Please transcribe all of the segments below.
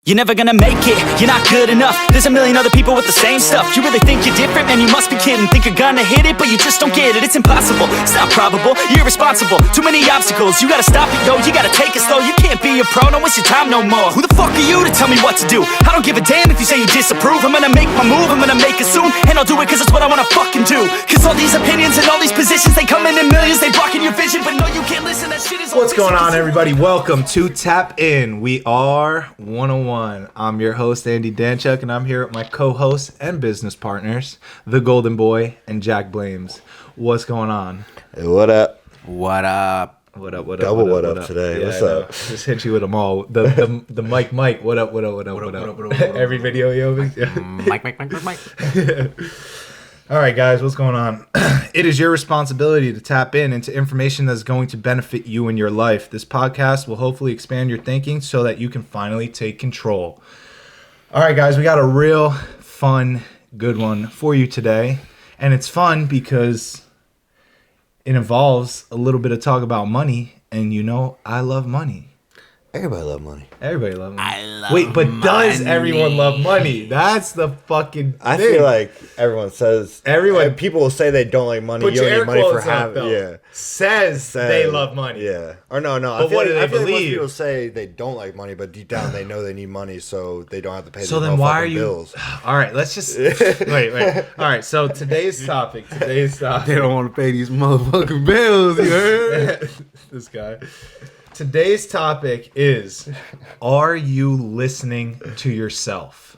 You're never gonna make it, you're not good enough. There's a million other people with the same stuff. You really think you're different? Man, you must be kidding. Think you're gonna hit it, but you just don't get it. It's impossible, it's not probable, you're irresponsible. Too many obstacles, you gotta stop it, yo. You gotta take it slow, you can't be a pro. Don't waste your time no more. Who the fuck are you to tell me what to do? I don't give a damn if you say you disapprove. I'm gonna make my move, I'm gonna make it soon. And I'll do it cause it's what I wanna fucking do. Cause all these opinions and all these positions, they come in millions. They blocking your vision, but no, you can't listen. That shit is What's going on, everybody? Welcome to Tap In. We are OneOOne. I'm your host, Andy Danchuk, and I'm here with my co-hosts and business partners, the Golden Boy and Jack Blames. What's going on? Hey, what up? What up? What up? Double what up today. Yeah, What's up? Just hit you with them all. The Mike. What up? Every video you open. Mike. All right, guys, what's going on? It is your responsibility to tap into information that's going to benefit you in your life. This podcast will hopefully expand your thinking so that you can finally take control. All right, guys, we got a real fun, good one for you today. And it's fun because it involves a little bit of talk about money. And you know, I love money. Everybody love money. Everybody love money. I love Wait, but money. does everyone love money? That's the fucking thing. I feel like everyone says people will say they don't like money. Put You your don't air need money for quotes up, having. though. Yeah. Says they love money. Yeah. Or no. But I feel what do they I feel like most believe? people say they don't like money, but deep down they know they need money, so they don't have to pay. So their then why are motherfucking you? bills. All right, let's just wait. All right, so today's topic. They don't want to pay these motherfucking bills, you heard? This guy. Today's topic is: are you listening to yourself?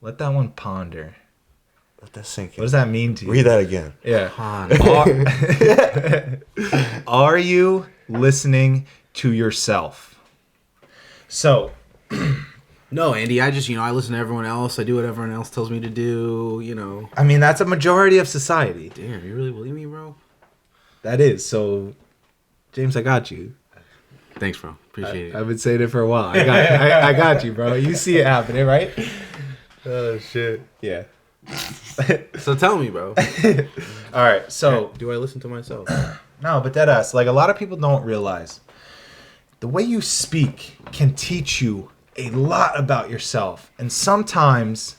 Let that one ponder. Let that sink in. What does that mean to you? Read that again. Yeah. Are you listening to yourself? So, No, Andy, I listen to everyone else. I do what everyone else tells me to do, I mean, that's a majority of society. Damn, you really believe me, bro? That is. So, James, I got you. Thanks, bro. Appreciate it. I've been saying it for a while. I got you, bro. You see it happening, right? Oh, shit. Yeah. So tell me, bro. All right. So, Do I listen to myself? no, but deadass. Like, a lot of people don't realize the way you speak can teach you a lot about yourself. And sometimes,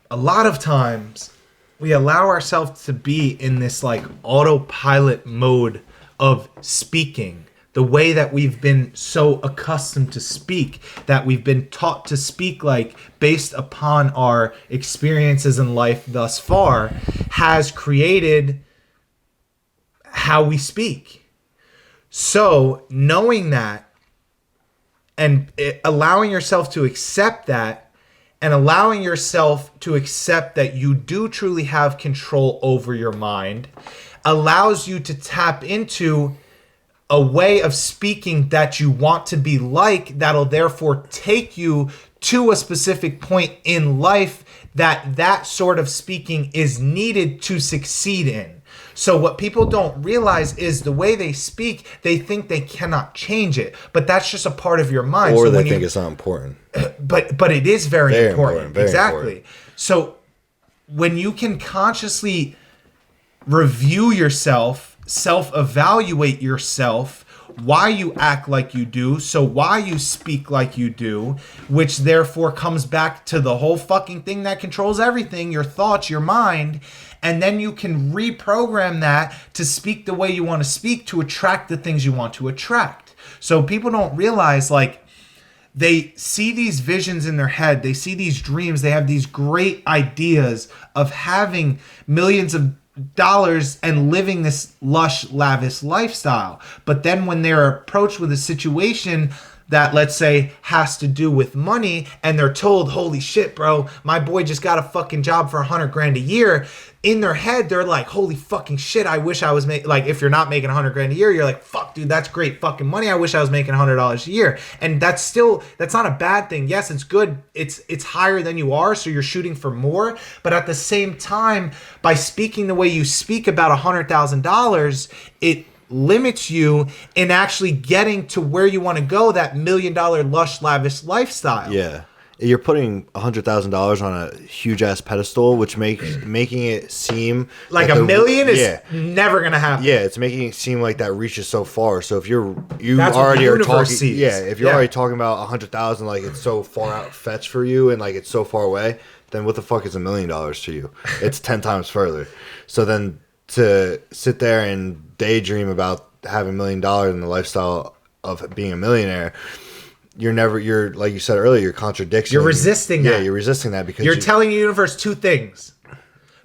a lot of times, we allow ourselves to be in this, like, autopilot mode of speaking. The way that we've been so accustomed to speak, that we've been taught to speak like based upon our experiences in life thus far, has created how we speak. So knowing that and allowing yourself to accept that, and allowing yourself to accept that you do truly have control over your mind, allows you to tap into a way of speaking that you want to be like, that'll therefore take you to a specific point in life that sort of speaking is needed to succeed in. So what people don't realize is the way they speak, they think they cannot change it, but that's just a part of your mind. Or So they when think it's not important. but it is very important. Very exactly. important. So when you can consciously review yourself, self-evaluate yourself, why you act like you do, so why you speak like you do, which therefore comes back to the whole fucking thing that controls everything, your thoughts, your mind, and then you can reprogram that to speak the way you want to speak to attract the things you want to attract. So people don't realize, like, they see these visions in their head, they see these dreams, they have these great ideas of having millions of dollars and living this lush, lavish lifestyle. But then when they're approached with a situation that, let's say, has to do with money, and they're told, holy shit, bro, my boy just got a fucking job for $100,000 a year, in their head, they're like, holy fucking shit, I wish I was making, like, if you're not making $100,000 a year, you're like, fuck, dude, that's great fucking money. I wish I was making $100 a year. And that's not a bad thing. Yes, it's good. It's higher than you are, so you're shooting for more. But at the same time, by speaking the way you speak about $100,000, it limits you in actually getting to where you want to go, that $1 million lush, lavish lifestyle. Yeah. you're putting $100,000 on a huge ass pedestal, which making it seem like that a million is never gonna happen. Yeah, it's making it seem like that reaches so far. So if you That's already what the are talking, universe sees. if you're already talking about 100,000, like it's so far out fetched for you, and like it's so far away, then what the fuck is $1 million to you? It's 10 times further. So then to sit there and daydream about having $1 million and the lifestyle of being a millionaire, you're like you said earlier, you're contradicting. You're resisting that. Yeah, you're resisting that because you're telling the universe two things,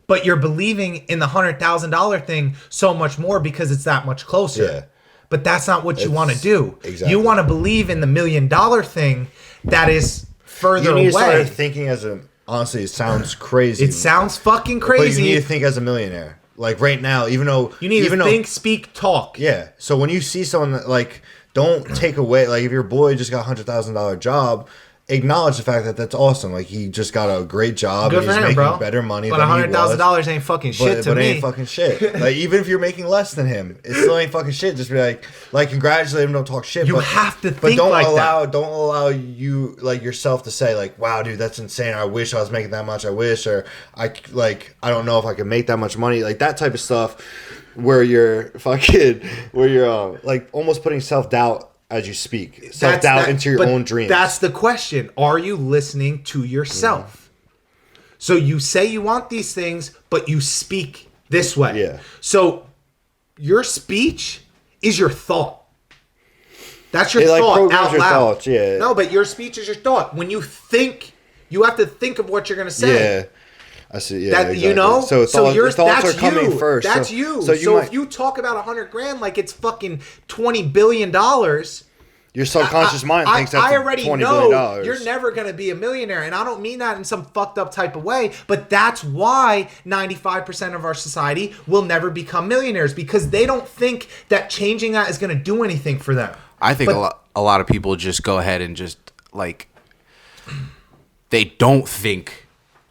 but you're believing in the $100,000 thing so much more because it's that much closer. Yeah. But that's not what you want to do. Exactly. You want to believe in the $1 million thing that is further you need to away. start thinking as a. Honestly, it sounds crazy. It sounds fucking But crazy. you need to think as a millionaire. Like right now, even though you need to think, speak, talk. Yeah. So when you see someone that, like, don't take away, like if your boy just got $100,000 job, acknowledge the fact that that's awesome. Like he just got a great job Good and for he's him, making bro. better money. But than he was. $100,000 ain't fucking shit to me. But ain't fucking shit. Like even if you're making less than him, it still ain't fucking shit. Just be like congratulate him. Don't talk shit. You but, have to but think don't like allow that. don't allow you like yourself to say like, wow, dude, that's insane. I wish I was making that much. I wish, or I don't know if I could make that much money. Like that type of stuff, where you're like almost putting self-doubt as you speak, self-doubt into your own dreams. That's the question. Are you listening to yourself? So you say you want these things, but you speak this way. Yeah. So your speech is your thought. That's your It, like, thought programs out your loud. thoughts, yeah. No, but your speech is your thought. When you think, you have to think of what you're going to say. Yeah. I see. Yeah, That exactly. you know, So your thoughts that's are coming you. first. That's you. So So if you talk about $100,000 like it's fucking $20 billion, your subconscious mind thinks that's I already $20 know billion. you're never going to be a millionaire, and I don't mean that in some fucked up type of way. But that's why 95% of our society will never become millionaires, because they don't think that changing that is going to do anything for them. I think a lot of people just go ahead and just like they don't think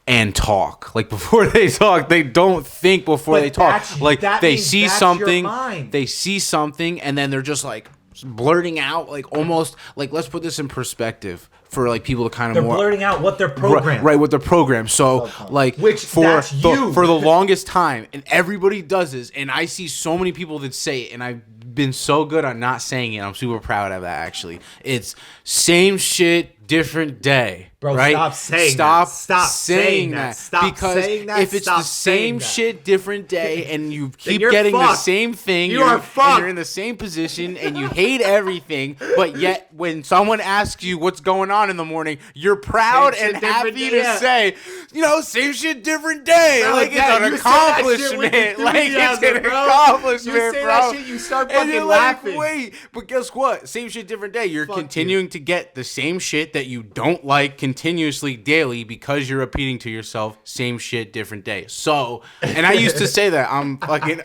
and talk. Like before they talk, they don't think before But they talk. that's- Like that they means see that's your something, mind. they see something, and then they're just like blurting out, like almost like, let's put this in perspective for like people to kind of They're more blurting out what they're programmed. Right, with the program. So like Which, for that's you. for the longest time, and everybody does this, and I see so many people that say it, and I've been so good on not saying it. I'm super proud of that, actually. It's same shit, different day. Bro, right? stop saying Stop that. Stop saying that. Stop because saying that. if it's Stop the same saying that. shit, different day, and you keep you're getting the fucked. same thing, You are and fucked. you're in the same position, and you hate everything, but yet when someone asks you what's going on in the morning, you're proud Same and shit, different happy day, to yeah. say, you know, same shit, different day. Bro, like yeah, it's you an say that shit with accomplishment. Like it's enthusiasm, an bro. accomplishment, You say bro. that shit, you start And fucking you're laughing. Like, wait, but guess what? Same shit, different day. You're Fuck continuing to get the same shit that you don't like continuously daily because you're repeating to yourself, same shit, different day. So, and I used to say that. I'm fucking,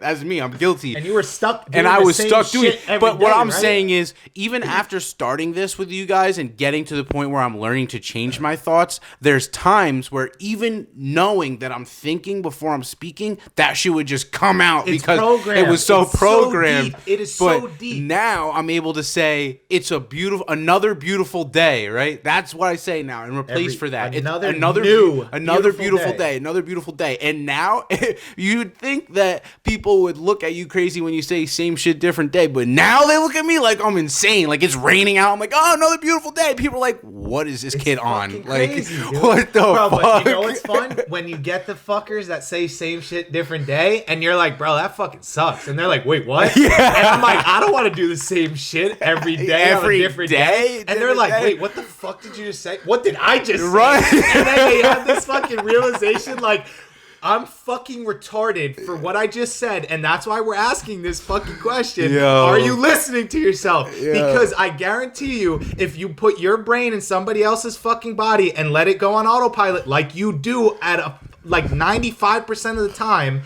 as me, I'm guilty. And you were stuck doing And I the was same stuck doing shit it. every But what day, I'm right? saying is, even after starting this with you guys and getting to the point where I'm learning to change my thoughts, there's times where even knowing that I'm thinking before I'm speaking, that shit would just come out It's because programmed. it was so It's so programmed. deep. It is But so deep. now I'm able to say it's another beautiful day, right? That's what I say now and replace for that. It's another beautiful day. Another beautiful day. And now you'd think that people would look at you crazy when you say same shit, different day. But now they look at me like I'm insane. Like it's raining out. I'm like, oh, another beautiful day. People are like, what is this kid on? Fucking Like, crazy, dude. what the Bro, fuck? but you know what's fun? When you get the fuckers that say same shit, different day, and you're like, bro, that fucking sucks. And they're like, wait, what? Yeah. And I'm like, I don't want to do the same shit every day Every on a different day? day. And they're Different like, day? wait, what the fuck did you just say? What did I just Right. say? And then they have this fucking realization like, I'm fucking retarded for what I just said, and that's why we're asking this fucking question. Yo. Are you listening to yourself? Yeah. Because I guarantee you, if you put your brain in somebody else's fucking body and let it go on autopilot like you do at like 95% of the time,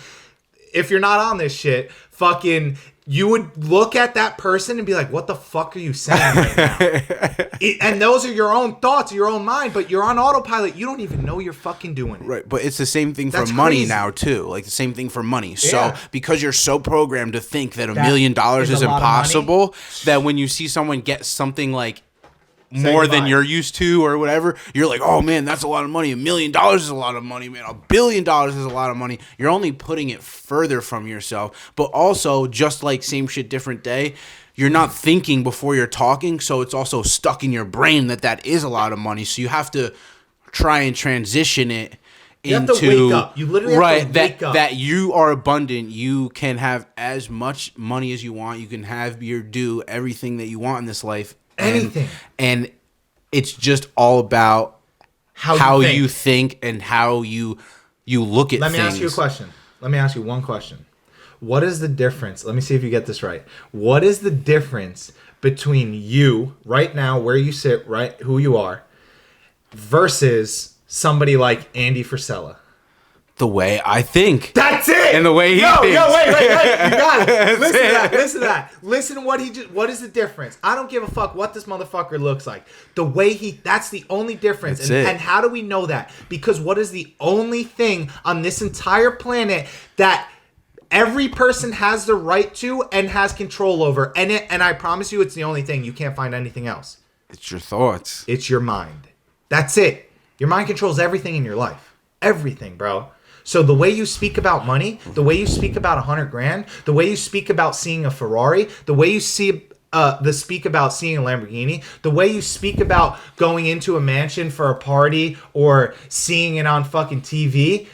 if you're not on this shit, fucking, you would look at that person and be like, what the fuck are you saying right now? And those are your own thoughts, your own mind, but you're on autopilot. You don't even know you're fucking doing it. Right, but it's the same thing That's for money crazy. now too. Like the same thing for money. Yeah. So because you're so programmed to think that $1 That million is is a lot of money. impossible, that when you see someone get something like more than you're used to or whatever, you're like, oh man, that's a lot of money. $1 million is a lot of money, man. $1 billion is a lot of money. You're only putting it further from yourself. But also, just like same shit, different day, you're not thinking before you're talking. So it's also stuck in your brain that is a lot of money. So you have to try and transition it You into have to wake up. You literally have to wake up. That you are abundant. You can have as much money as you want. You can have your due, everything that you want in this life. Anything. And it's just all about how you think and how you look at things. Let me ask you a question. Let me ask you one question. What is the difference? Let me see if you get this right. What is the difference between you right now, where you sit, right, who you are, versus somebody like Andy Frisella? The way I think. That's it. And the way he thinks. Wait. You got it. Listen to that. Listen to what what is the difference? I don't give a fuck what this motherfucker looks like. The way that's the only difference. And how do we know that? Because what is the only thing on this entire planet that every person has the right to and has control over? And I promise you, it's the only thing. You can't find anything else. It's your thoughts. It's your mind. That's it. Your mind controls everything in your life. Everything, bro. So the way you speak about money, the way you speak about $100,000, the way you speak about seeing a Ferrari, the way you speak about seeing a Lamborghini, the way you speak about going into a mansion for a party or seeing it on fucking TV,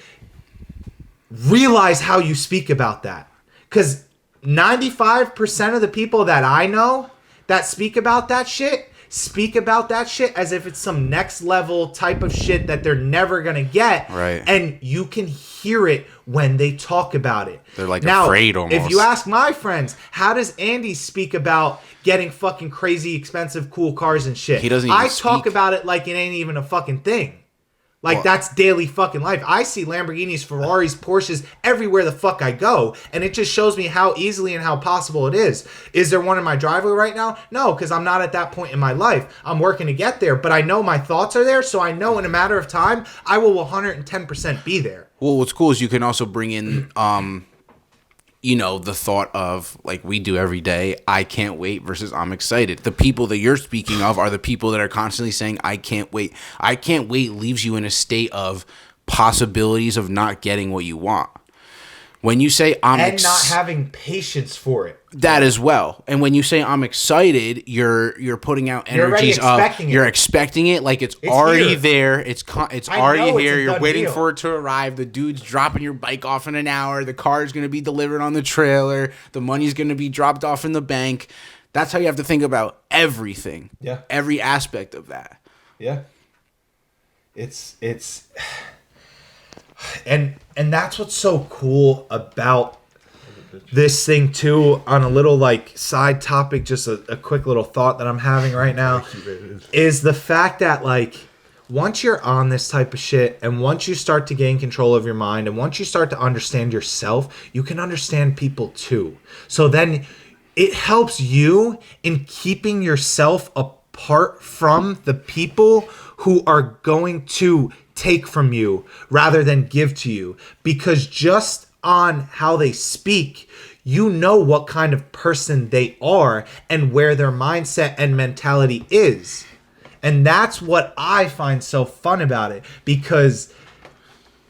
realize how you speak about that. Because 95% of the people that I know that speak about that shit as if it's some next level type of shit that they're never gonna get. Right. And you can hear it when they talk about it. They're like afraid almost. If you ask my friends, how does Andy speak about getting fucking crazy expensive cool cars and shit? He doesn't even talk about it like it ain't even a fucking thing. Like, that's daily fucking life. I see Lamborghinis, Ferraris, Porsches everywhere the fuck I go. And it just shows me how easily and how possible it is. Is there one in my driveway right now? No, because I'm not at that point in my life. I'm working to get there. But I know my thoughts are there. So I know in a matter of time, I will 110% be there. Well, what's cool is you can also bring in, the thought of, like we do every day, I can't wait versus I'm excited. The people that you're speaking of are the people that are constantly saying, I can't wait. I can't wait leaves you in a state of possibilities of not getting what you want. When you say not having patience for it. That as well. And when you say I'm excited, you're putting out energies you're expecting it like it's already here. There. It's already here. You're waiting for it to arrive. The dude's dropping your bike off in an hour. The car is going to be delivered on the trailer. The money's going to be dropped off in the bank. That's how you have to think about everything. Yeah. Every aspect of that. Yeah. It's and that's what's so cool about this thing too. On a little like side topic, just a quick little thought that I'm having right now is the fact that like once you're on this type of shit and once you start to gain control of your mind and once you start to understand yourself, you can understand people too. So then it helps you in keeping yourself apart from the people who are going to take from you rather than give to you, because just on how they speak, you know what kind of person they are and where their mindset and mentality is. And that's what I find so fun about it, because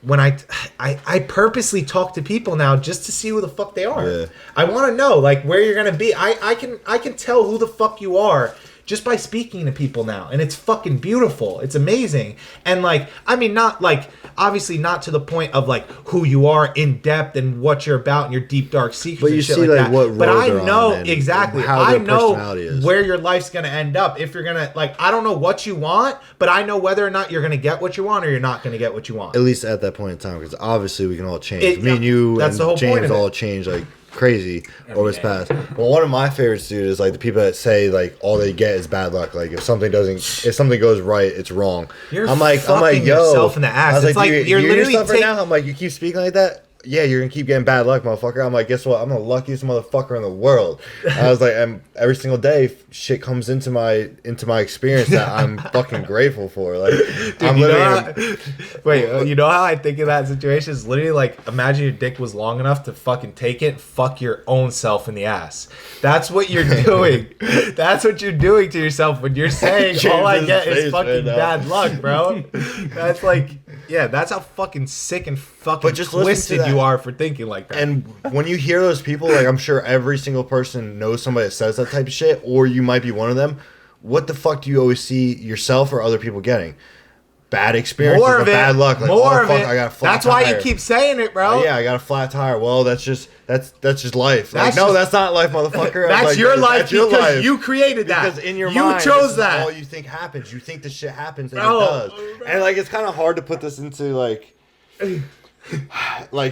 when I purposely talk to people now just to see who the fuck they are. Yeah. I want to know like where you're gonna be. I can tell who the fuck you are just by speaking to people now, and it's fucking beautiful. It's amazing. And like, I mean, not like, obviously not to the point of like who you are in depth and what you're about and your deep dark secrets. But you and shit see like that. What but I know exactly. I know where your life's gonna end up. If you're gonna like, I don't know what you want, but I know whether or not you're gonna get what you want or you're not gonna get what you want. At least at that point in time, because obviously we can all change. Me and you and James all change like crazy over his past. Well, one of my favorites, dude, is like the people that say like all they get is bad luck. Like if something goes right, it's wrong. I'm like, yo, yourself in the ass. I was it's like, you're literally yourself right now. I'm like, you keep speaking like that. yeah, you're gonna keep getting bad luck, motherfucker. I'm like, guess what? I'm the luckiest motherfucker in the world. I was like, and every single day, shit comes into my experience that I'm fucking grateful for. Like, Dude, I'm you know how I think of that situation? It's literally like, imagine your dick was long enough to fucking take it, fuck your own self in the ass. That's what you're doing. That's what you're doing to yourself when you're saying all I get is fucking bad luck, bro. That's like, yeah, that's how fucking sick and fucking twisted you are for thinking like that. And when you hear those people, like, I'm sure every single person knows somebody that says that type of shit, or you might be one of them. What the fuck do you always see yourself or other people getting? Bad experiences, more of it, bad luck. Like, more of it. I got a flat That's tire. why you keep saying it, bro. Yeah, I got a flat tire. Well, that's just life. Like, no, that's not life, motherfucker. That's like, your life that's your because life. you created that. Because in your you mind, chose this that. is all you think happens. You think the shit happens, and it does. And like, it's kind of hard to put this into like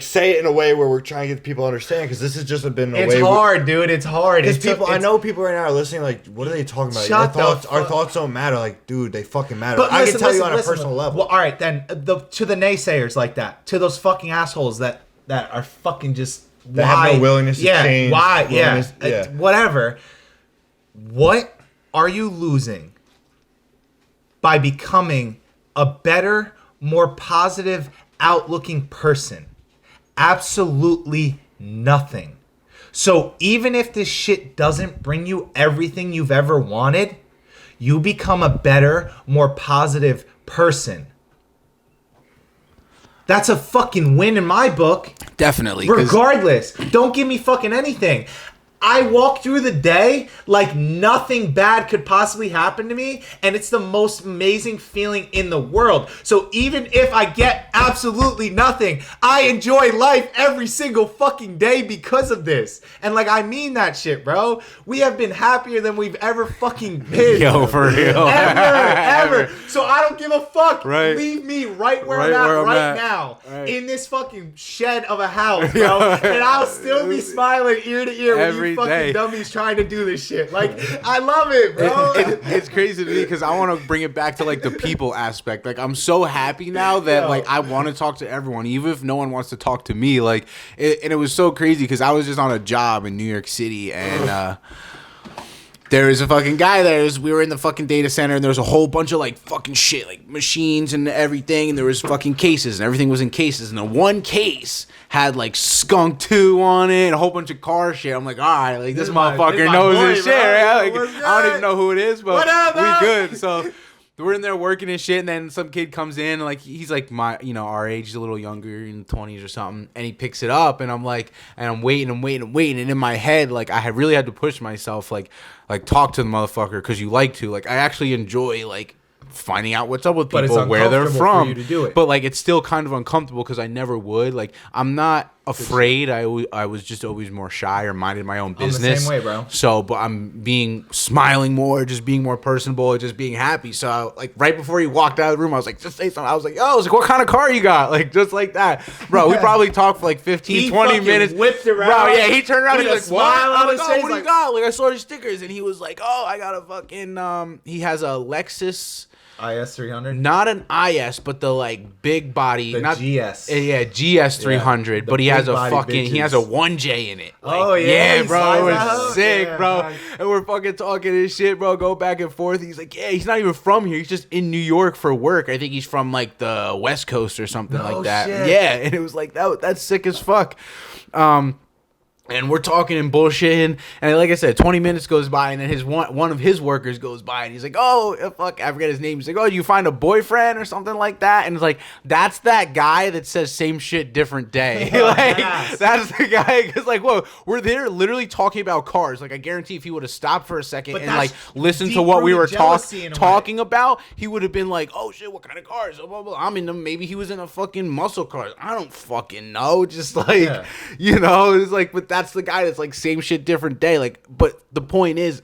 say it in a way where we're trying to get people to understand, because this has just been a way. It's hard, dude. It's hard. Because people, I know people right now are listening. Like, what are they talking about? Our thoughts don't matter. Like, dude, they fucking matter. But I can tell you on a personal level. Well, all right, then to the naysayers like that, to those fucking assholes that are fucking just that have no willingness to change. Why? Yeah. Whatever. What are you losing by becoming a better, more positive, outlooking person? Absolutely nothing. So even if this shit doesn't bring you everything you've ever wanted, you become a better, more positive person. That's a fucking win in my book. Definitely. Regardless, don't give me fucking anything. I walk through the day like nothing bad could possibly happen to me, and it's the most amazing feeling in the world. So even if I get absolutely nothing, I enjoy life every single fucking day because of this. And like, I mean that shit, bro. We have been happier than we've ever fucking been. Yo, for real. Ever. So I don't give a fuck. Right. Leave me right where I'm at right now. Right. In this fucking shed of a house, bro. And I'll still be smiling ear to ear when you fucking dummies trying to do this shit. Like, I love it, bro. It's crazy to me because I want to bring it back to like the people aspect. Like, I'm so happy now that like I want to talk to everyone, even if no one wants to talk to me. Like, and it was so crazy because I was just on a job in New York City, and there was a fucking guy there. We were in the fucking data center, and there was a whole bunch of like fucking shit, like machines and everything, and there was fucking cases, and everything was in cases, and the one case had like Skunk 2 on it and a whole bunch of car shit. I'm like, all right, like this motherfucker knows his shit, right? Like, I don't even know who it is, but we good. So we're in there working and shit, and then some kid comes in, and like he's like our age, he's a little younger, in the 20s or something, and he picks it up, and I'm like, and I'm waiting, and in my head, like I had really had to push myself, like talk to the motherfucker, because you like to, like I actually enjoy like finding out what's up with people, where they're from, for you to do it. But like it's still kind of uncomfortable because I never would. Like, I'm not afraid. I was just always more shy or minded my own business. I'm the same way, bro. So, but I'm smiling more, just being more personable, just being happy. So like right before he walked out of the room, I was like, just say something. I was like, what kind of car you got? Like, just like that, bro. We probably talked for like 15, 20 minutes. Whipped around. Bro, yeah, he turned around. He was like, what? I was like, what do you got? Like, I saw your stickers, and he was like, I got a fucking he has a Lexus IS 300, not an IS, but the like big body, not GS. Yeah, GS 300. But he has a fucking, he has a 1J in it. Like, yeah, bro, it was sick, bro. And we're fucking talking this shit, bro. Go back and forth. He's like, yeah, he's not even from here. He's just in New York for work. I think he's from like the West Coast or something like that. Shit. Yeah, and it was like that's sick as fuck. And we're talking and bullshitting, and like I said, 20 minutes goes by, and then one of his workers goes by, and he's like, fuck, I forget his name. He's like, you find a boyfriend or something like that? And it's like, that's that guy that says same shit, different day. Like, that's the guy, because like, whoa, we're there literally talking about cars. Like, I guarantee if he would have stopped for a second and like listened to what we were talking about, he would have been like, oh shit, what kind of cars? Blah, blah, blah. I'm in them. Maybe he was in a fucking muscle car. I don't fucking know. Just like, it's like, but that's the guy that's like same shit, different day. Like, but the point is,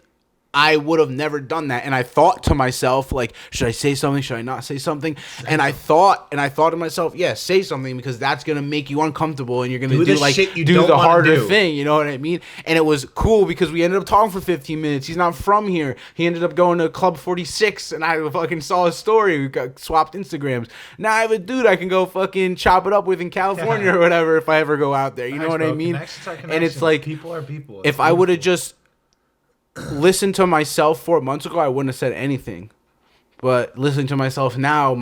I would have never done that. And I thought to myself, like, should I say something? Should I not say something? And I thought to myself, yeah, say something, because that's going to make you uncomfortable and you're going to do the harder thing. You know what I mean? And it was cool because we ended up talking for 15 minutes. He's not from here. He ended up going to Club 46 and I fucking saw his story. We got swapped Instagrams. Now I have a dude I can go fucking chop it up with in California or whatever if I ever go out there. You know what I mean? And it's like, people are people. If I would have just listened to myself 4 months ago, I wouldn't have said anything. But listening to myself now,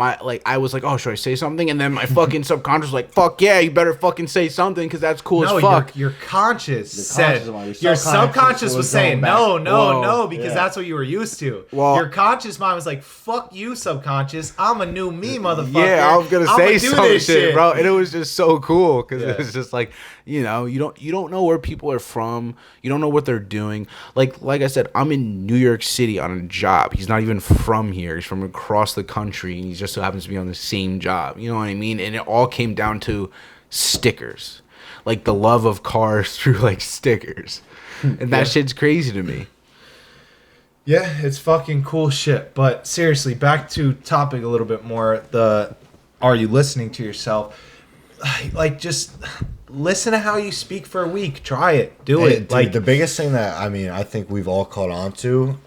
I was like, oh, should I say something? And then my fucking subconscious was like, fuck yeah, you better fucking say something because that's cool as fuck. Your conscious said, your subconscious was saying, no, because that's what you were used to. Well, your conscious mind was like, fuck you, subconscious. I'm a new me, motherfucker. Yeah, I was going to say some shit, bro. And it was just so cool because it was just like, you know, you don't know where people are from. You don't know what they're doing. Like I said, I'm in New York City on a job. He's not even from here. He's from across the country, and he just so happens to be on the same job. You know what I mean? And it all came down to stickers, like the love of cars through like stickers, and that shit's crazy to me. Yeah, it's fucking cool shit. But seriously, back to topic a little bit more. Are you listening to yourself? Like, just listen to how you speak for a week. Try it. Do it. Dude, like the biggest thing that I think we've all caught on to.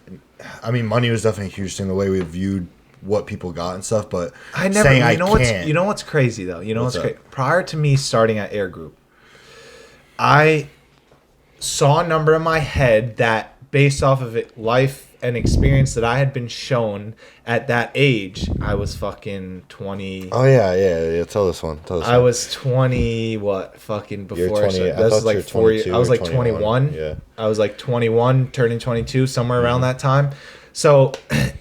I mean, money was definitely a huge thing, the way we viewed what people got and stuff. But I never. You know what's crazy though. You know what's crazy. Prior to me starting at Air Group, I saw a number in my head that, based off of it, life and experience that I had been shown at that age, I was fucking 20. Oh yeah. Tell this one. I was 20. What fucking before? You're 20. This was like 4 years. I was like 21. Yeah. I was like 21, turning 22, somewhere around that time. So,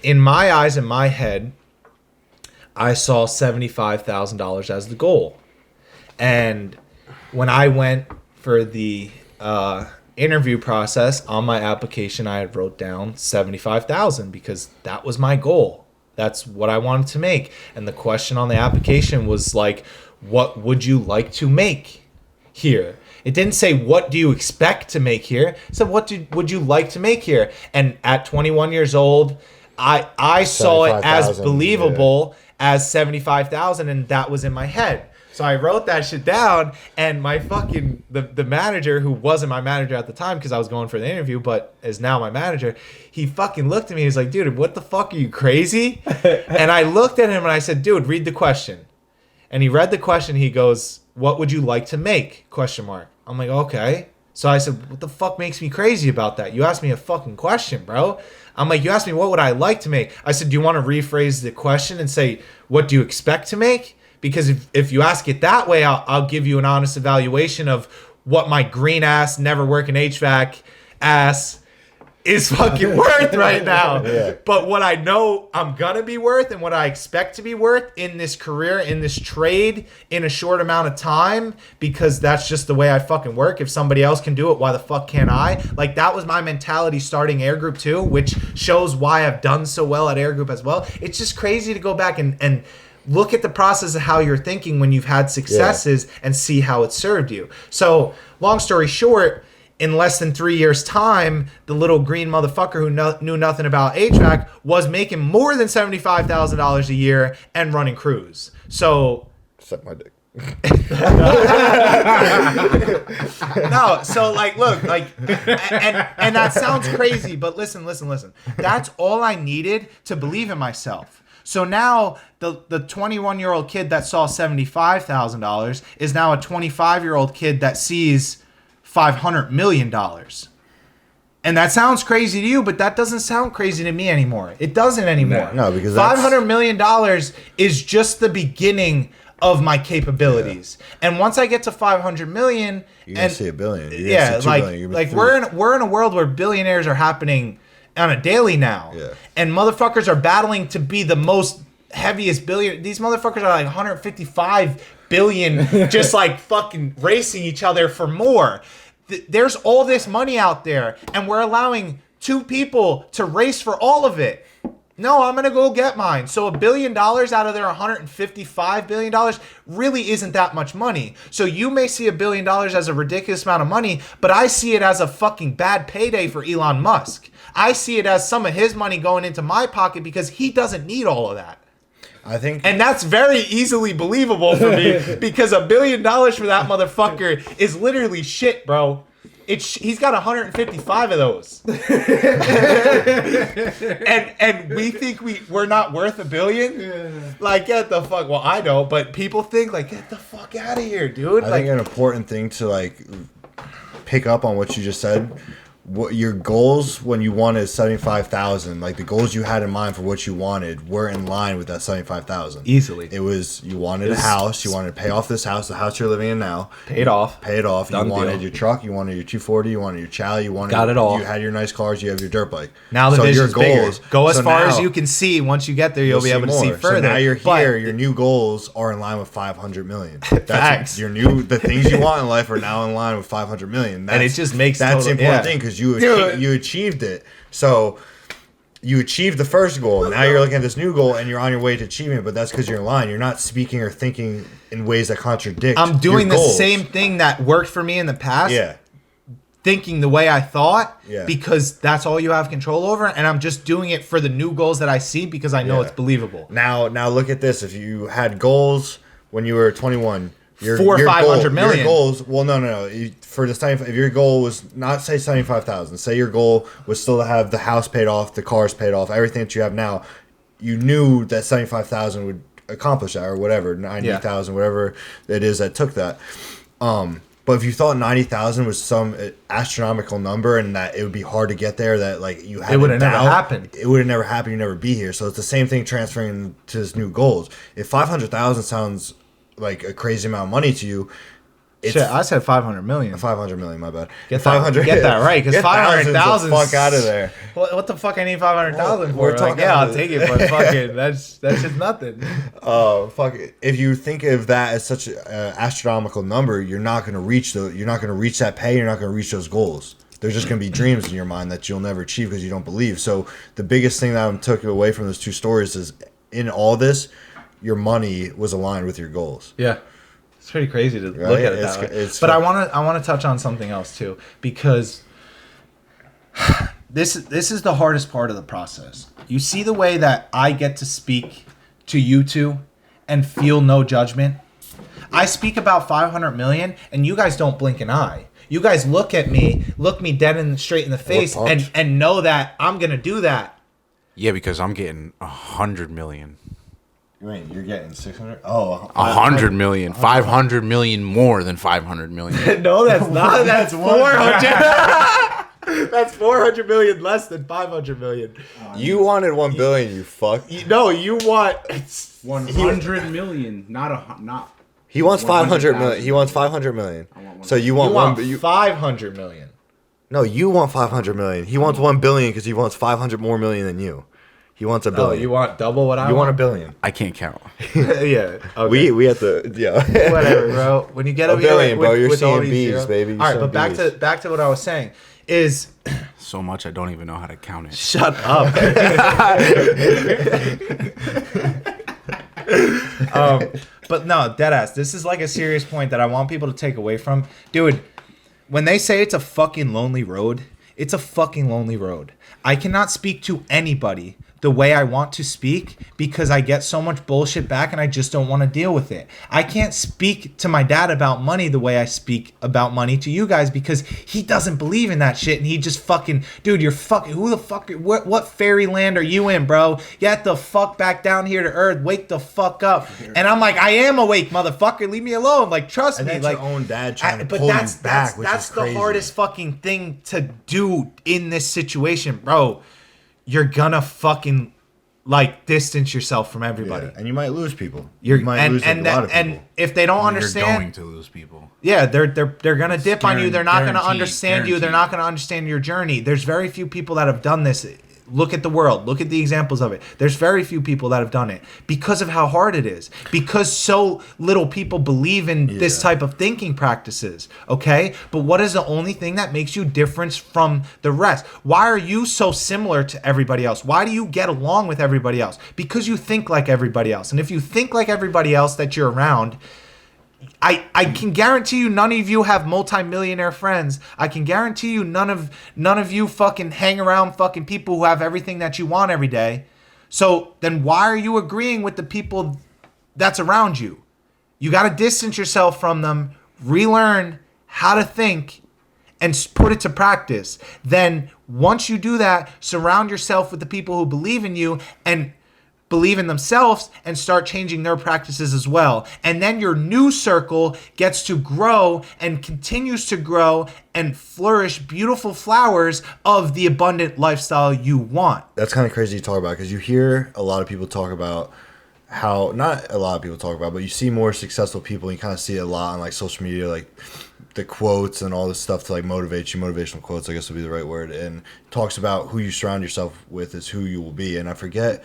in my eyes, in my head, I saw $75,000 as the goal, and when I went for the interview process on my application, I had wrote down 75,000 because that was my goal. That's what I wanted to make. And the question on the application was like, what would you like to make here? It didn't say, what do you expect to make here? It said, would you like to make here? And at 21 years old, I saw it as believable as 75,000, and that was in my head. So I wrote that shit down, and my fucking the manager, who wasn't my manager at the time because I was going for the interview, but is now my manager, he fucking looked at me. He was like, dude, what the fuck, are you crazy? And I looked at him and I said, dude, read the question. And he read the question. He goes, what would you like to make? ? I'm like, okay. So I said, what the fuck makes me crazy about that? You asked me a fucking question, bro. I'm like, you asked me what would I like to make? I said, do you want to rephrase the question and say, what do you expect to make? Because if you ask it that way, I'll give you an honest evaluation of what my green ass, never working HVAC ass is fucking worth right now. Yeah. But what I know I'm gonna be worth and what I expect to be worth in this career, in this trade, in a short amount of time, because that's just the way I fucking work. If somebody else can do it, why the fuck can't I? Like, that was my mentality starting Air Group 2, which shows why I've done so well at Air Group as well. It's just crazy to go back and look at the process of how you're thinking when you've had successes and see how it served you. So, long story short, in less than 3 years' time, the little green motherfucker who knew nothing about HVAC was making more than $75,000 a year and running crews. So, suck my dick. No, so like, look, like, and that sounds crazy, but listen. That's all I needed to believe in myself. So now the 21-year-old kid that saw $75,000 is now a 25-year-old kid that sees $500 million. And that sounds crazy to you, but that doesn't sound crazy to me anymore. It doesn't anymore. No, because $500 million is just the beginning of my capabilities. Yeah. And once I get to 500 million, you're gonna see $1 billion. We're in a world where billionaires are happening on a daily now. Yeah. And motherfuckers are battling to be the most heaviest billion. These motherfuckers are like 155 billion, just like fucking racing each other for more. There's all this money out there, and we're allowing two people to race for all of it. No, I'm going to go get mine. So $1 billion out of their $155 billion really isn't that much money. So you may see $1 billion as a ridiculous amount of money, but I see it as a fucking bad payday for Elon Musk. I see it as some of his money going into my pocket because he doesn't need all of that. I think, and that's very easily believable for me because $1 billion for that motherfucker is literally shit, bro. He's got 155 of those, and we think we're not worth $1 billion. Yeah. Like, get the fuck. Well, I know, but people think like, get the fuck out of here, dude. I like, think an important thing to like pick up on what you just said. What your goals when you wanted 75,000, like the goals you had in mind for what you wanted, were in line with that 75,000 easily. It was you wanted a house, you wanted to pay off this house, the house you're living in now, pay it off. You wanted your truck, you wanted your 240, you wanted your Chally, you wanted got it all. You had your nice cars, you have your dirt bike. Now the vision's bigger. Go as far as you can see. Once you get there, you'll be able to see further. So now you're here. Your new goals are in line with 500 million. That's the things you want in life are now in line with 500 million. And it just makes that's the important thing because you achieved it. So you achieved the first goal. Now you're looking at this new goal and you're on your way to achieving it, but that's because you're in line. You're not speaking or thinking in ways that contradict. I'm doing your the goals. same thing that worked for me in the past. Yeah. Thinking the way I thought, yeah. because that's all you have control over, and I'm just doing it for the new goals that I see because I know it's believable. Now look at this. If you had goals when you were 21, your 500 million. Your goals. Well, no. For the 75, if your goal was not say 75,000, say your goal was still to have the house paid off, the cars paid off, everything that you have now. You knew that 75,000 would accomplish that, or whatever, 90,000, whatever it is that took that. But if you thought 90,000 was some astronomical number and that it would be hard to get there, that like you had, it would have never happened. It would have never happened. You'd never be here. So it's the same thing transferring to this new goals. If 500,000 sounds like a crazy amount of money to you, shit, I said 500 million. 500 million, my bad. Get that right, because 500,000. Fuck out of there. What the fuck I need 500,000 for? We're talking. Like, yeah, I'll take it, but fucking that's just nothing. Oh fuck! If you think of that as such an astronomical number, you're not going to reach that pay. You're not going to reach those goals. There's just going to be dreams in your mind that you'll never achieve because you don't believe. So the biggest thing that I took away from those two stories is in all this, your money was aligned with your goals. Yeah. It's pretty crazy to look at it that way. But I want to touch on something else too, because this is the hardest part of the process. You see the way that I get to speak to you two and feel no judgment. I speak about 500 million and you guys don't blink an eye. You guys look me dead straight in the face and know that I'm going to do that. Yeah, because I'm getting 100 million. Wait, you're getting 600? Oh, 100 million. 500 million more than 500 million. No, that's not. That's 400. That's 400 million less than 500 million. You wanted 1 billion, you fuck. No, you want 100 million, not. He wants 500 million. He wants 500 million. So you want 500 million. No, you want 500 million. He wants 1 billion because he wants 500 more million than you. He wants $1 billion. You want double what I want? You want $1 billion. I can't count. Yeah. Okay. We have to. Yeah. Whatever, bro. When you get $1 billion, bro. You're seeing B's, B's, baby. All right, but back to what I was saying is. So much I don't even know how to count it. Shut up. But no, deadass. This is like a serious point that I want people to take away from, dude. When they say it's a fucking lonely road, it's a fucking lonely road. I cannot speak to anybody the way I want to speak because I get so much bullshit back and I just don't want to deal with it. I can't speak to my dad about money the way I speak about money to you guys because he doesn't believe in that shit and he just fucking, dude, you're fucking, who the fuck, what fairyland are you in, bro? Get the fuck back down here to earth, wake the fuck up. And I'm like, I am awake, motherfucker, leave me alone, like, trust me. That's like your own dad trying to pull you back, which is crazy. The hardest fucking thing to do in this situation, bro. You're gonna fucking like distance yourself from everybody, and you might lose people. You might lose a lot of people. And if they don't understand, you're going to lose people. Yeah, they're gonna dip on you. They're not gonna understand you. Guaranteed. They're not gonna understand your journey. There's very few people that have done this Look at the world. Look at the examples of it. There's very few people that have done it because of how hard it is. Because so little people believe in this type of thinking practices, okay? But what is the only thing that makes you different from the rest? Why are you so similar to everybody else? Why do you get along with everybody else? Because you think like everybody else. And if you think like everybody else that you're around, I can guarantee you none of you have multi-millionaire friends. I can guarantee you none of you fucking hang around fucking people who have everything that you want every day. So then why are you agreeing with the people that's around you? You got to distance yourself from them, relearn how to think, and put it to practice. Then once you do that, surround yourself with the people who believe in you and believe in themselves and start changing their practices as well. And then your new circle gets to grow and continues to grow and flourish beautiful flowers of the abundant lifestyle you want. That's kind of crazy to talk about because you hear a lot of people talk about how, not a lot of people talk about, but you see more successful people and you kind of see it a lot on like social media, like the quotes and all this stuff to like motivate you, motivational quotes, I guess would be the right word. And talks about who you surround yourself with is who you will be. And I forget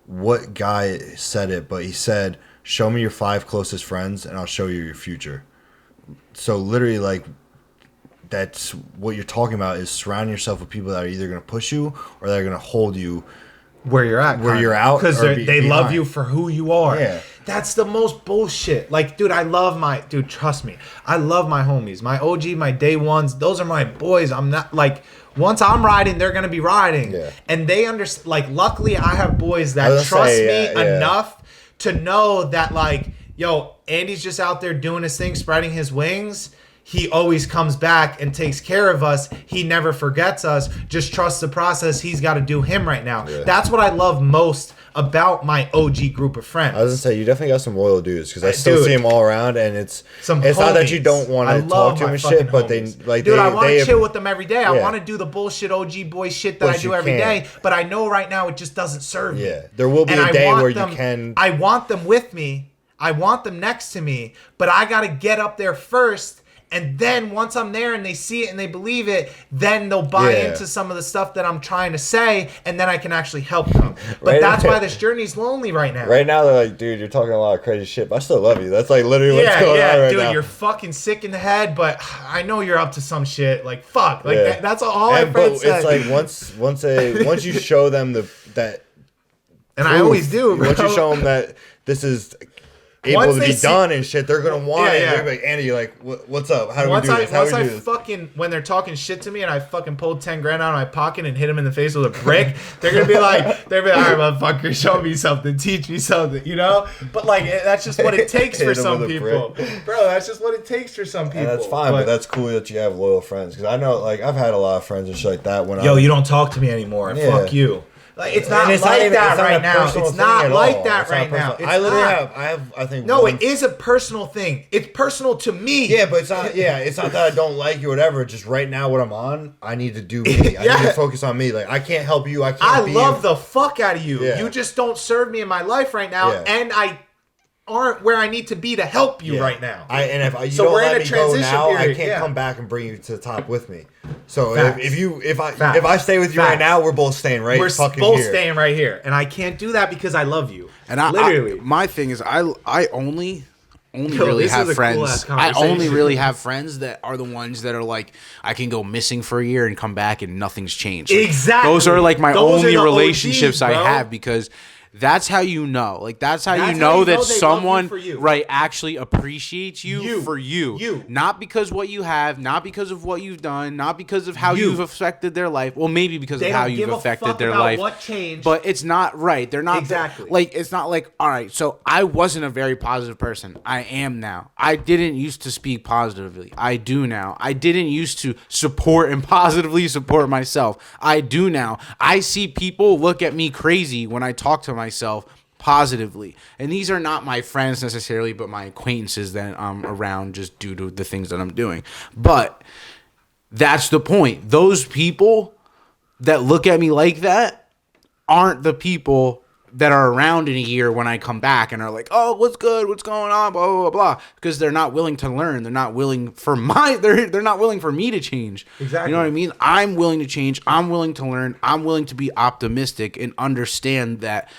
what guy said it, but he said, show me your 5 closest friends and I'll show you your future. So literally, like, that's what you're talking about, is surrounding yourself with people that are either going to push you or that are going to hold you where you're at, because they love you for who you are. Yeah. That's the most bullshit. Like, dude, trust me, I love my homies, my OG, my day ones. Those are my boys. I'm not like, once I'm riding, they're gonna be riding. Yeah. And they understand. Like, luckily, I have boys that trust me enough to know that, like, yo, Andy's just out there doing his thing, spreading his wings. He always comes back and takes care of us. He never forgets us. Just trust the process. He's got to do him right now. Yeah. That's what I love most about my OG group of friends. I was gonna say, you definitely got some loyal dudes because I still see them all around, and it's not that you don't want to talk to them and shit, but homies. I want to chill with them every day. I want to do the bullshit OG boy shit that I do every day, but I know right now it just doesn't serve me. Yeah, there will be a day where you can. I want them with me. I want them next to me, but I got to get up there first. And then once I'm there and they see it and they believe it, then they'll buy into some of the stuff that I'm trying to say, and then I can actually help them. But that's why this journey's lonely right now. Right now, they're like, dude, you're talking a lot of crazy shit, but I still love you. That's like literally what's going on right dude, now. You're fucking sick in the head, but I know you're up to some shit. Like, fuck. Like, that's all my friends say. It's like once you show them that, and I always do, bro. Once you show them that this is able to be done and shit, they're gonna want it. They're like, Andy, you're like, what's up? How do we do this? How do we do this? Fucking, when they're talking shit to me and I fucking pulled 10 grand out of my pocket and hit them in the face with a brick, they're gonna be like, all right, motherfucker, show me something, teach me something, you know? But like, that's just what it takes for some people, bro. That's just what it takes for some people. And that's fine, but that's cool that you have loyal friends, because I know, like, I've had a lot of friends and shit like that. You don't talk to me anymore. Fuck you. Like, it's not like that right now. It's not like that right now. I literally have, I think. No, it is a personal thing. It's personal to me. Yeah, but it's not. Yeah, it's not that I don't like you or whatever. Just right now, what I'm on, I need to do me. I need to focus on me. Like, I can't help you. I love the fuck out of you. Yeah. You just don't serve me in my life right now, and I aren't where I need to be to help you right now. If you don't let me go now, I can't come back and bring you to the top with me. So if I stay with you right now, we're both staying right. We're both staying right here, and I can't do that because I love you. And literally, my thing is, I only really have friends. I only really have friends that are the ones that are like, I can go missing for a year and come back and nothing's changed. Like, exactly. Those are like my only relationships I have, because that's how you know. Like, that's how you know that someone actually appreciates you for you. Not because what you have, not because of what you've done, not because of how you've affected their life. Well, maybe because of how you've affected their life. What changed. But it's not right. They're not exactly. Like, it's not like, all right, so I wasn't a very positive person. I am now. I didn't used to speak positively. I do now. I didn't used to support and positively support myself. I do now. I see people look at me crazy when I talk to myself positively, and these are not my friends necessarily, but my acquaintances that I'm around just due to the things that I'm doing. But that's the point. Those people that look at me like that aren't the people that are around in a year when I come back and are like, oh, what's good? What's going on? Blah, blah, blah, blah. Because they're not willing to learn. They're not willing for they're not willing for me to change. Exactly. You know what I mean? I'm willing to change. I'm willing to learn. I'm willing to be optimistic and understand that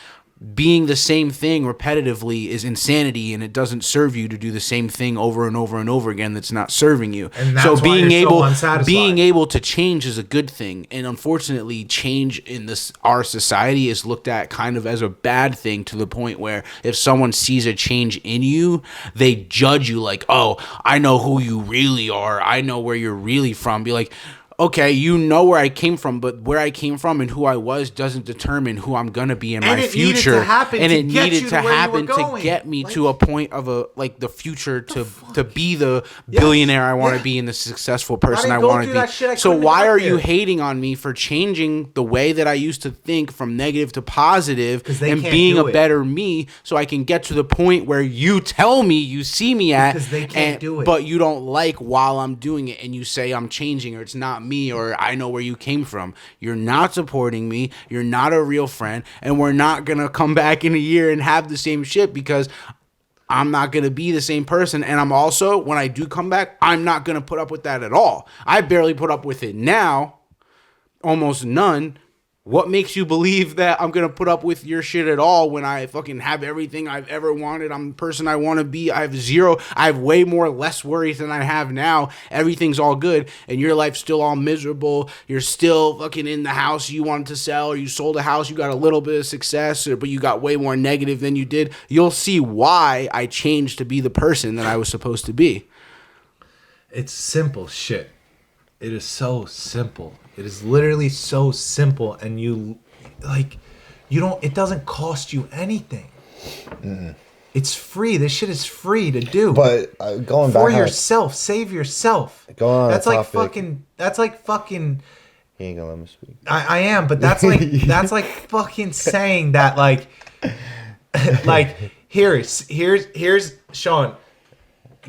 being the same thing repetitively is insanity, and it doesn't serve you to do the same thing over and over and over again that's not serving you. And that's so why being you're so able unsatisfied. being able to change is a good thing, and unfortunately change in our society is looked at kind of as a bad thing, to the point where if someone sees a change in you, they judge you like, oh, I know who you really are, I know where you're really from. Be like, okay, you know where I came from, but where I came from and who I was doesn't determine who I'm gonna be in my future. And it needed to happen to get me to a point of the future to be the billionaire I want to be and the successful person I want to be. So why are you hating on me for changing the way that I used to think from negative to positive and being a better me, so I can get to the point where you tell me you see me at, because they can't do it, but you don't like while I'm doing it, and you say I'm changing or it's not me, or I know where you came from. You're not supporting me. You're not a real friend, and we're not gonna come back in a year and have the same shit, because I'm not gonna be the same person. And I'm also, when I do come back, I'm not gonna put up with that at all. I barely put up with it now, almost none. What makes you believe that I'm going to put up with your shit at all when I fucking have everything I've ever wanted? I'm the person I want to be. I have way more less worries than I have now. Everything's all good, and your life's still all miserable. You're still fucking in the house you wanted to sell, or you sold a house, you got a little bit of success, but you got way more negative than you did. You'll see why I changed to be the person that I was supposed to be. It's simple shit. It is so simple. It is literally so simple, and it doesn't cost you anything. Mm. It's free. This shit is free to do. But going back for yourself, save yourself. Going on that's a like topic, fucking. That's like fucking. He ain't gonna let me speak. I am, but that's like fucking saying that like here's Sean.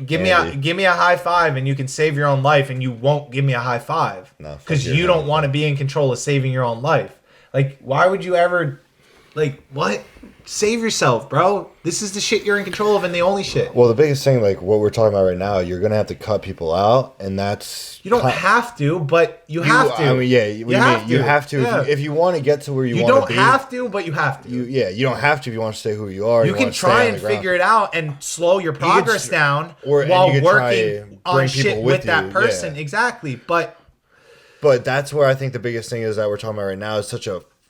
Give me a high five, and you can save your own life, and you won't give me a high five because you don't want to be in control of saving your own life. Like, why would you ever, like, what? Save yourself, bro. This is the shit you're in control of, and the only shit. Well, the biggest thing, like what we're talking about right now, you're gonna have to cut people out, and that's you don't have to, but you have to. I mean, yeah, you have to. Yeah. If you want to get to where you want to be, you don't have to, but you have to. You don't have to if you want to stay who you are. You can try and figure it out and slow your progress down while working on shit with that person. Yeah. Exactly, but that's where I think the biggest thing is that we're talking about right now is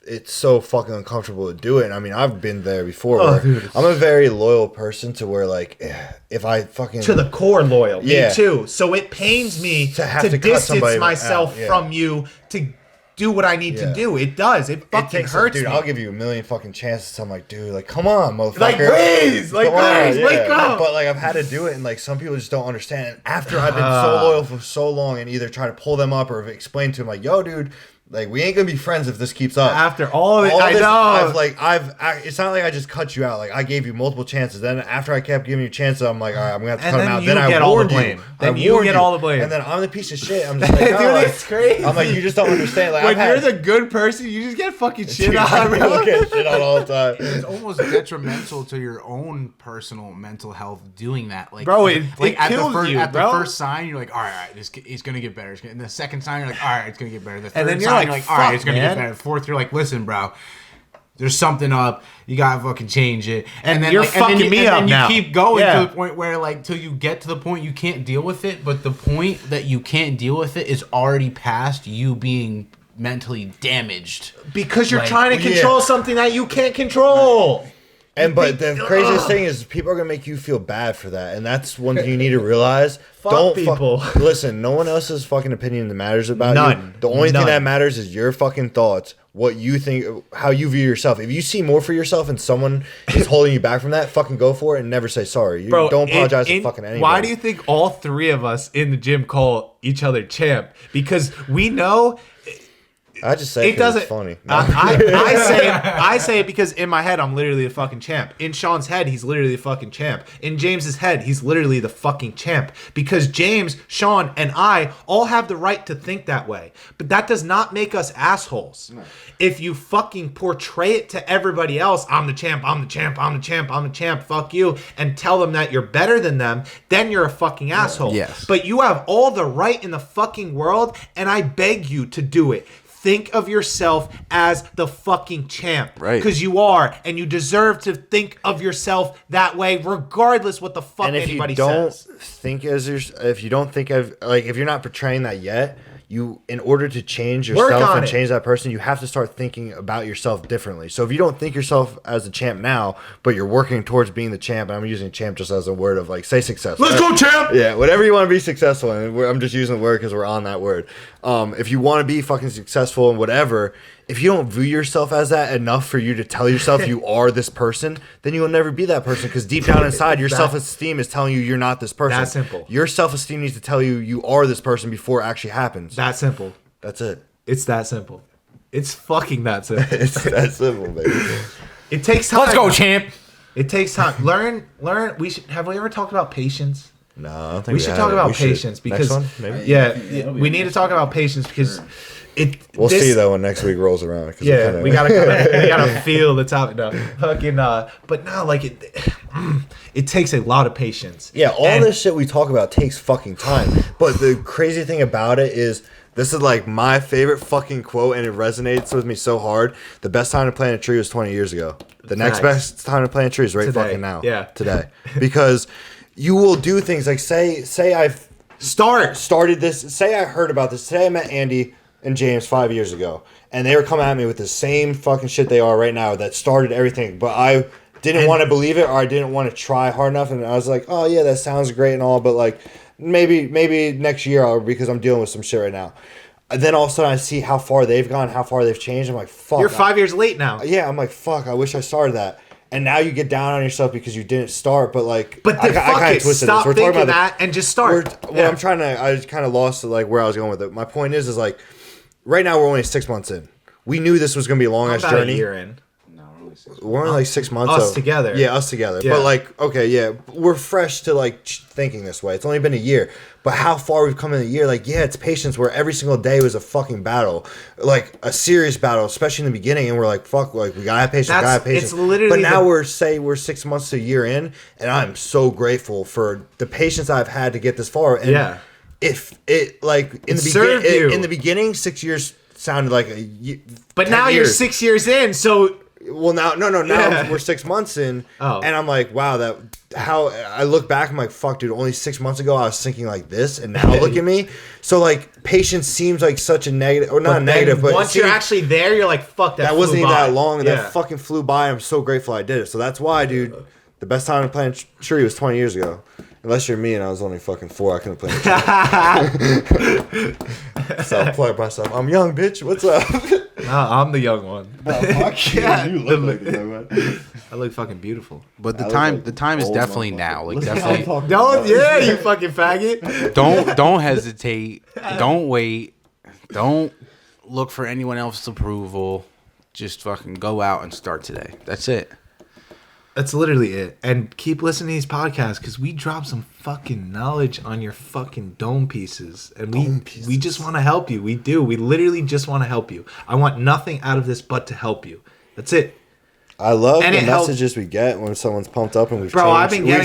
it's so fucking uncomfortable to do it. And I mean, I've been there before. I'm a very loyal person to where, like, if I fucking to the core loyal, me too. So it pains me to distance myself from you to do what I need to do. It does. It fucking hurts me. I'll give you a million fucking chances. I'm like, dude, like, come on, motherfucker. Like, please, wake up. But like, I've had to do it, and like, some people just don't understand. And after I've been so loyal for so long, and either try to pull them up or explain to them, like, yo, dude. Like, we ain't gonna be friends if this keeps up. After all of it, I know. It's not like I just cut you out. Like, I gave you multiple chances. Then after I kept giving you chances, I'm like, all right, I'm gonna have to cut them out. Then I warned you. Then you get all the blame. And then I'm the piece of shit. I'm just like, dude, it's crazy. I'm like, you just don't understand. Like, when you're the good person, you just get fucking shit on. I get shit on all the time. It's almost detrimental to your own personal mental health doing that. Like, bro, it kills you. At the first sign, you're like, all right, it's gonna get better. And the second sign, you're like, all right, it's gonna get better. The third sign, you're like, all right, it's gonna get better. Fourth, you're like, listen, bro, there's something up. You gotta fucking change it. And then you're fucking me up now. You keep going to the point where, like, till you get to the point you can't deal with it. But the point that you can't deal with it is already past you being mentally damaged because you're trying to control something that you can't control. But the craziest thing is people are gonna make you feel bad for that, and that's one thing you need to realize. Listen, no one else's fucking opinion that matters about you. The only thing that matters is your fucking thoughts, what you think, how you view yourself. If you see more for yourself and someone is holding you back from that, fucking go for it and never say sorry. Bro, don't apologize to fucking anybody. Why do you think all three of us in the gym call each other champ? Because we know I just say it doesn't. It's funny. I say it because in my head I'm literally the fucking champ. In Sean's head, he's literally the fucking champ. In James's head, he's literally the fucking champ. Because James, Sean, and I all have the right to think that way. But that does not make us assholes. No. If you fucking portray it to everybody else, I'm the champ, I'm the champ, I'm the champ, I'm the champ, fuck you, and tell them that you're better than them, then you're a fucking asshole. Yes. But you have all the right in the fucking world, and I beg you to do it. Think of yourself as the fucking champ. Right. Because you are, and you deserve to think of yourself that way, regardless what the fuck anybody says. If you don't think of, like, if you're not portraying that yet, you, in order to change yourself and change that person, you have to start thinking about yourself differently. So if you don't think yourself as a champ now, but you're working towards being the champ, and I'm using champ just as a word of, like, say successful. Let's go, champ! Yeah, whatever you want to be successful in. I'm just using the word because we're on that word. If you want to be fucking successful in whatever, if you don't view yourself as that enough for you to tell yourself you are this person, then you will never be that person, because deep down inside, your self-esteem is telling you you're not this person. That's simple. Your self-esteem needs to tell you you are this person before it actually happens. That simple. That's it. It's that simple. It's fucking that simple. It's that simple, baby. It takes time. Let's go, champ. It takes time. Learn. Have we ever talked about patience? No, I don't think we should talk about patience because next one, maybe? Yeah, we need to talk about patience because we'll see though when next week rolls around. Yeah, we gotta feel the topic. No, fucking. But no, like it takes a lot of patience. Yeah, all this shit we talk about takes fucking time. But the crazy thing about it is, this is like my favorite fucking quote, and it resonates with me so hard. The best time to plant a tree was 20 years ago. The next best time to plant a tree is right fucking now. Yeah, today, because you will do things like say I've started this. Say I heard about this today. I met Andy and James 5 years ago, and they were coming at me with the same fucking shit they are right now that started everything. But I didn't want to believe it, or I didn't want to try hard enough, and I was like, oh yeah, that sounds great and all, but like maybe next year because I'm dealing with some shit right now. And then all of a sudden I see how far they've gone, how far they've changed. I'm like, fuck. You're 5 years late now. Yeah, I'm like, fuck, I wish I started that. And now you get down on yourself because you didn't start, but like, I kind of twisted stop this. We're thinking that and just start. I just kind of lost like where I was going with it. My point is like, right now we're only 6 months in. We knew this was going to be a long ass journey. A year in. We're only like 6 months. Us together. Yeah, us together. Yeah. But like, okay, yeah, we're fresh to like thinking this way. It's only been a year. But how far we've come in a year, like, yeah, it's patience where every single day was a fucking battle. Like, a serious battle, especially in the beginning. And we're like, fuck, like, we gotta have patience, It's literally but now we're 6 months to a year in, and I'm so grateful for the patience I've had to get this far. And if it, like, in the beginning, 6 years sounded like a year. But now you're 6 years in, so... Well, now we're 6 months in, and I'm like, wow, how I look back, I'm like, fuck, dude, only 6 months ago I was thinking like this, and now look at me. So like, patience seems like such a negative, or not a negative, but once you're actually there, you're like, fuck, that wasn't even that long, and that fucking flew by. I'm so grateful I did it. So that's why, dude, the best time to plant a tree was 20 years ago. Unless you're me and I was only fucking 4, I couldn't play. Self-plug myself. I'm young, bitch. What's up? I'm the young one. Fuck yeah. You look like the young one. I look fucking beautiful. But the time is definitely now. Like, definitely. You fucking faggot. Don't hesitate. Don't wait. Don't look for anyone else's approval. Just fucking go out and start today. That's it. That's literally it. And keep listening to these podcasts because we drop some fucking knowledge on your fucking dome pieces. And we just want to help you. We do. We literally just want to help you. I want nothing out of this but to help you. That's it. I love the messages we get when someone's pumped up and we've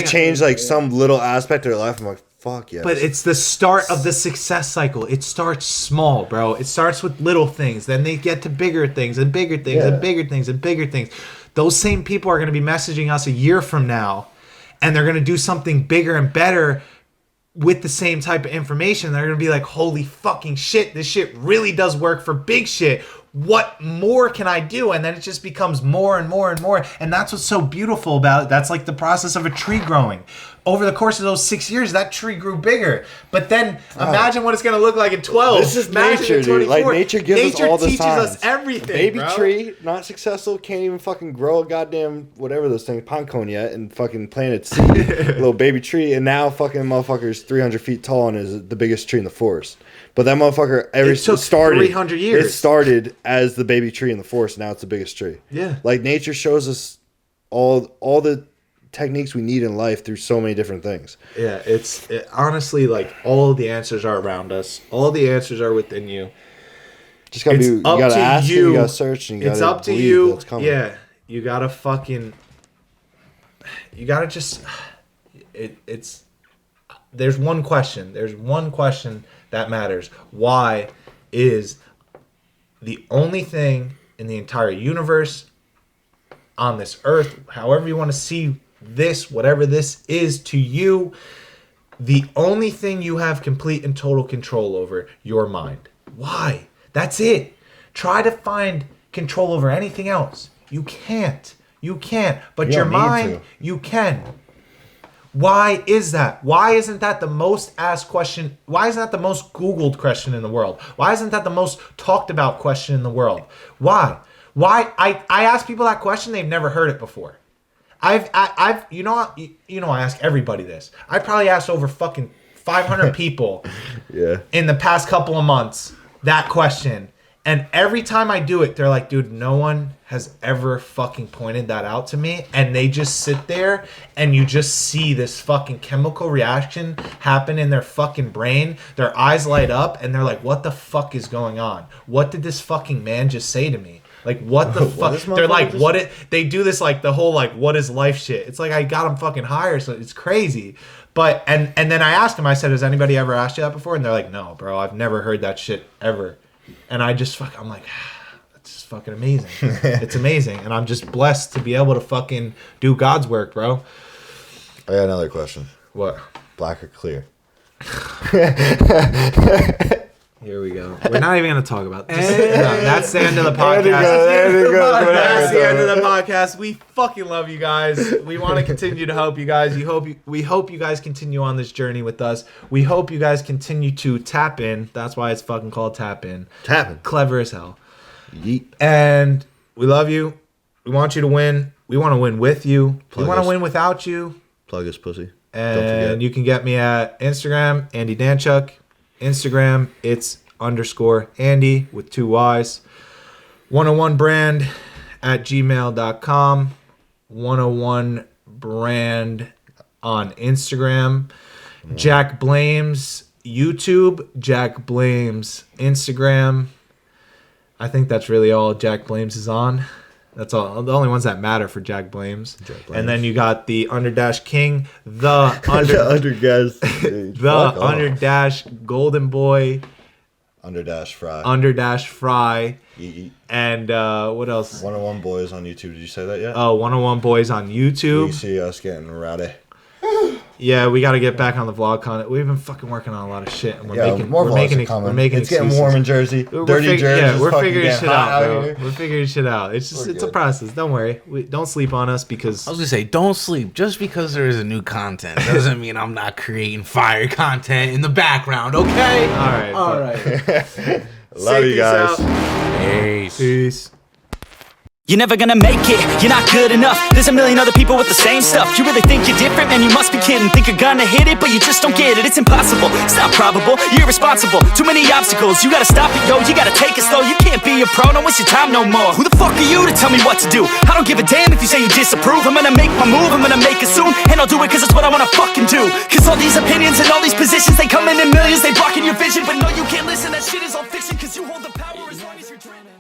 changed like some little aspect of their life. I'm like, fuck yes. But it's the start of the success cycle. It starts small, bro. It starts with little things. Then they get to bigger things and bigger things and bigger things and bigger things. Those same people are going to be messaging us a year from now, and they're going to do something bigger and better with the same type of information. They're going to be like, holy fucking shit, this shit really does work for big shit. What more can I do? And then it just becomes more and more and more. And that's what's so beautiful about it. That's like the process of a tree growing. over the course of those 6 years, that tree grew bigger. But then imagine what it's going to look like in 12. This is Imagine nature, in 24. dude. Like, nature gives us all the teaches signs. us everything, Baby bro. tree, not successful, can't even fucking grow a goddamn whatever those things, pine cone yet, and fucking plant its seed. Little baby tree, and now fucking motherfucker's 300 feet tall and is the biggest tree in the forest. But that motherfucker started 300 years. It started as the baby tree in the forest. Now it's the biggest tree. Yeah. Like, nature shows us all the techniques we need in life through so many different things. Yeah, honestly, like, all the answers are around us. All the answers are within you. Just gotta you gotta ask, and you gotta search, and you gotta up to believe you. that's coming. Yeah, you gotta just. It's. There's one question. There's one question that matters. Why is the only thing in the entire universe, on this earth, however you want to see this, whatever this is to you, the only thing you have complete and total control over? Your mind. Why? That's it. Try to find control over anything else. You can't. You can't. But You your don't need mind, to. you can. Why is that? Why isn't that the most asked question? Why isn't that the most Googled question in the world? Why isn't that the most talked about question in the world? Why? Why? I ask people that question, they've never heard it before. I ask everybody this. I probably asked over fucking 500 people in the past couple of months that question. And every time I do it, they're like, dude, no one has ever fucking pointed that out to me. And they just sit there and you just see this fucking chemical reaction happen in their fucking brain. Their eyes light up and they're like, what the fuck is going on? What did this fucking man just say to me? Like, what the fuck? They're like, they do this, like, the whole, like, what is life shit. It's like, I got them fucking hired, so it's crazy. But, and then I asked them, I said, has anybody ever asked you that before? And they're like, no, bro, I've never heard that shit ever. And I'm like, that's just fucking amazing. It's amazing. And I'm just blessed to be able to fucking do God's work, bro. I got another question. What? Black or clear? Here we go. We're not even going to talk about this. No, that's the end of the podcast. That's the end of the podcast. We fucking love you guys. We want to continue to help you guys. We hope you guys continue on this journey with us. We hope you guys continue to tap in. That's why it's fucking called Tap In. Tapping. Clever as hell. Yeet. And we love you. We want you to win. We want to win with you. We want to win without you. Plug his pussy. And Don't forget. you can get me at Instagram, Andy Danchuk. Instagram, it's _Andy with 2 Y's. OneOOnebrand at gmail.com. OneOOnebrand on Instagram. Jack Blames YouTube. Jack Blames Instagram. I think that's really all Jack Blames is on. That's all. The only ones that matter for Jack Blames. And then you got the _King, the _Golden Boy, _Fry, _Fry, and what else? OneOOne Boyz on YouTube. Did you say that yet? Oh, OneOOne Boyz on YouTube. You see us getting rowdy. Yeah, we got to get back on the vlog content. We've been fucking working on a lot of shit, and we're making It's getting warm in Jersey. Dirty Jersey. Yeah, we're figuring shit out, bro. We're figuring shit out. It's a process. Don't worry. Don't sleep on us because I was gonna say, don't sleep. Just because there is a new content doesn't mean I'm not creating fire content in the background. Okay. All right. Love you guys. Peace. You're never gonna make it, you're not good enough. There's a million other people with the same stuff. You really think you're different? Man, you must be kidding. Think you're gonna hit it, but you just don't get it. It's impossible, it's not probable, you're irresponsible. Too many obstacles, you gotta stop it, yo. You gotta take it slow, you can't be a pro. Don't waste your time no more. Who the fuck are you to tell me what to do? I don't give a damn if you say you disapprove. I'm gonna make my move, I'm gonna make it soon. And I'll do it cause it's what I wanna fucking do. Cause all these opinions and all these positions, they come in millions. They blocking your vision, but no, you can't listen. That shit is all fiction, cause you hold the power as long as you're dreaming.